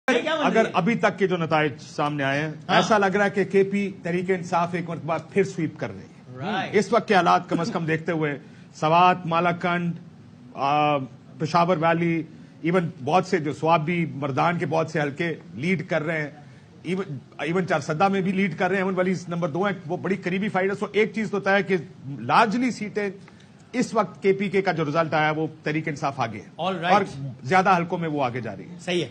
اگر ابھی تک کے جو نتائج سامنے آئے ہیں ایسا لگ رہا ہے کہ کے پی تحریک انصاف ایک مرتبہ پھر سویپ کر رہی ہے. اس وقت کے حالات کم از کم دیکھتے ہوئے سوات، مالاکنڈ، پشاور ویلی، ایون بہت سے جو سوابی مردان کے بہت سے حلقے لیڈ کر رہے ہیں، ایون چارسدہ میں بھی لیڈ کر رہے ہیں. احمد ولی نمبر 2 ہیں. وہ بڑی قریبی فائٹ ہے. سو ایک چیز تو طے ہے کہ لارجلی سیٹیں اس وقت کے پی کے کا جو رزلٹ آیا وہ تحریک انصاف آگے ہے اور زیادہ حلقوں میں وہ آگے جا رہی ہے. صحیح ہے.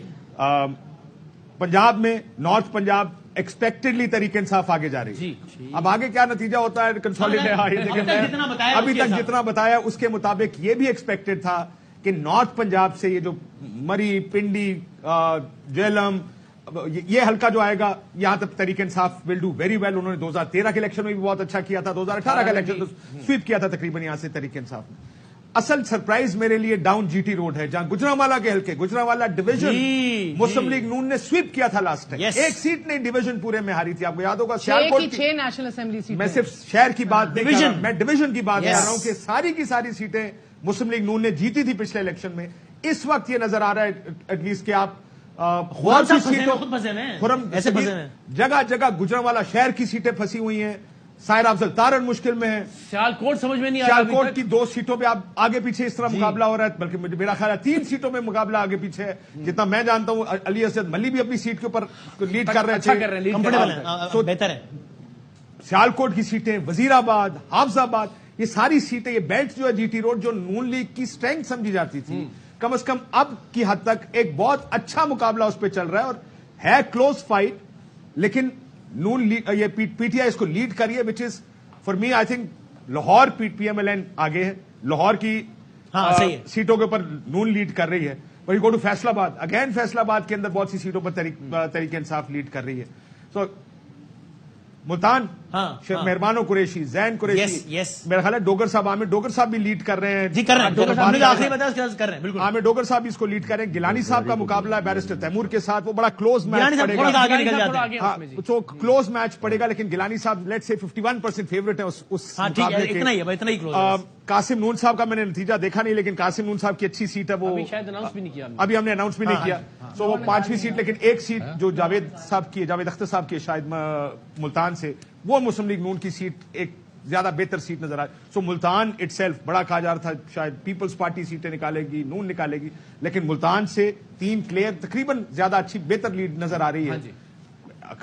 پنجاب میں نارتھ پنجاب ایکسپیکٹڈلی تحریک انصاف آگے جا رہی ہے. اب آگے کیا نتیجہ ہوتا ہے کنسالیڈیٹ ابھی تک جتنا بتایا اس کے مطابق یہ بھی ایکسپیکٹڈ تھا کہ نارتھ پنجاب سے یہ جو مری، پنڈی، جہلم، یہ حلقہ جو آئے گا یہاں تک Tehreek Insaf will do very well. انہوں نے 2013 کے الیکشن میں بھی بہت اچھا کیا تھا، 2018 کا الیکشن تو سویپ کیا تھا تقریباً یہاں سے تحریک انصاف نے. اصل سرپرائز میرے لیے ڈاؤن جی ٹی روڈ ہے جہاں گجرانوالہ کے حلقے، گجرانوالہ ڈویژن مسلم لیگ نون نے سویپ کیا تھا لاسٹ ٹائم. ایک سیٹ نہیں ڈویژن پورے میں ہاری تھی. آپ کو یاد ہوگا سیالکوٹ کی 6 نیشنل اسمبلی سیٹیں. میں صرف شہر کی بات نہیں کر رہا، میں ڈویژن کی بات کر رہا ہوں کہ ساری کی ساری سیٹیں مسلم لیگ نون نے جیتی تھی پچھلے الیکشن میں. اس وقت یہ نظر آ رہا ہے ایٹ لیسٹ کہ آپ جگہ جگہ گجرانوالہ شہر کی سیٹیں پھنسی ہوئی ہیں. سائر افضل تارڑ مشکل میں ہے. سیالکوٹ سمجھ میں نہیں آ رہا. سیالکوٹ کی 2 سیٹوں پہ آپ آگے پیچھے اس طرح مقابلہ ہو رہا ہے، بلکہ میرا خیال ہے 3 سیٹوں میں مقابلہ آگے پیچھے ہے. جتنا میں جانتا ہوں علی اسد ملی بھی اپنی سیٹ کے اوپر لیڈ کر رہے تھے. بہتر ہے. سیالکوٹ کی سیٹیں، وزیر آباد، حافظ آباد، یہ ساری سیٹیں، یہ بیلٹ جو ہے جی ٹی روڈ جو نون لیگ کی اسٹرینتھ سمجھی جاتی تھی، کم از کم اب کی حد تک ایک بہت اچھا مقابلہ اس پہ چل رہا ہے اور ہے کلوز فائٹ. لیکن نون یہ پی ٹی آئی اس کو لیڈ کری ہے which is for me I think Lahore P M L N آگے ہے. لاہور کی سیٹوں کے اوپر نون لیڈ کر رہی ہے. وہی گو ٹو فیصل آباد، اگین فیصل آباد کے اندر بہت سی سیٹوں پر تحریک انصاف لیڈ کر رہی ہے. سو ملتان مہربان قریشی، زین قریشی، میرا خیال ہے ڈوگر صاحب، عامر ڈوگر صاحب بھی لیڈ کر رہے ہیں. جی کر رہے ہیں. عامر ڈوگر صاحب اس کو لیڈ کر رہے ہیں. گیلانی صاحب کا مقابلہ ہے بیرسٹر تیمور کے ساتھ، وہ بڑا کلوز میچ پڑے گا. تو کلوز میچ پڑے گا لیکن گیلانی صاحب لیٹ سے 51% فیوریٹ ہے اس مقابلے کے. قاسم نون صاحب کا میں نے نتیجہ دیکھا نہیں لیکن قاسم نون صاحب کی اچھی سیٹ ہے. وہ ابھی ہم نے اناؤنس بھی نہیں کیا. سو وہ 5ویں سیٹ، لیکن ایک سیٹ جو جاوید صاحب کی، جاوید اختر صاحب کی شاید ملتان سے، وہ مسلم لیگ نون کی سیٹ ایک زیادہ بہتر سیٹ نظر آئی. سو ملتان اٹ سیلف بڑا کہا جا رہا تھا شاید پیپلز پارٹی سیٹیں نکالے گی، نون نکالے گی، لیکن ملتان سے 3 کلیئر تقریباً زیادہ اچھی بہتر لیڈ نظر آ رہی ہے.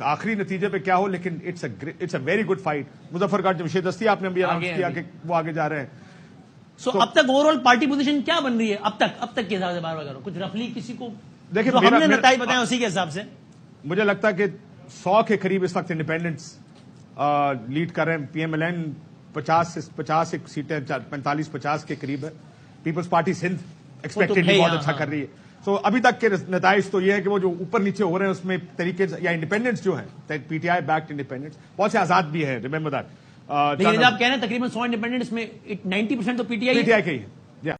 آخری نتیجے پہ کیا ہو لیکن it's a very good fight. Muzaffargarh Jamshed دستی آپ نے بھی اناؤنس کیا کہ وہ آگے جا رہے ہیں. سو اب تک اوور آل پارٹی پوزیشن کیا بن رہی ہے اب تک کے حساب سے؟ بار بار کچھ رفلی کسی کو دیکھیں، ہم نے نتائج بتایا اسی کے حساب سے مجھے لگتا ہے کہ 100 کے قریب اس وقت انڈیپینڈنٹس لیڈ کر رہے ہیں. پی ایم ایل این 50 سیٹیں 45-50 کے قریب ہے. پیپلز پارٹی سندھ ایکسپیکٹڈلی بہت اچھا کر رہی ہے. سو ابھی تک کے نتائج تو یہ ہے کہ وہ جو اوپر نیچے ہو رہے ہیں اس میں طریقے یا انڈیپینڈنٹس جو ہیں، پی ٹی آئی بیکڈ انڈیپینڈنٹس، بہت سے آزاد بھی ہے. Remember that. لیکن آپ کہہ رہے ہیں تقریباً 100 انڈیپینڈنٹس میں 90% تو پی ٹی آئی کے ہی ہے.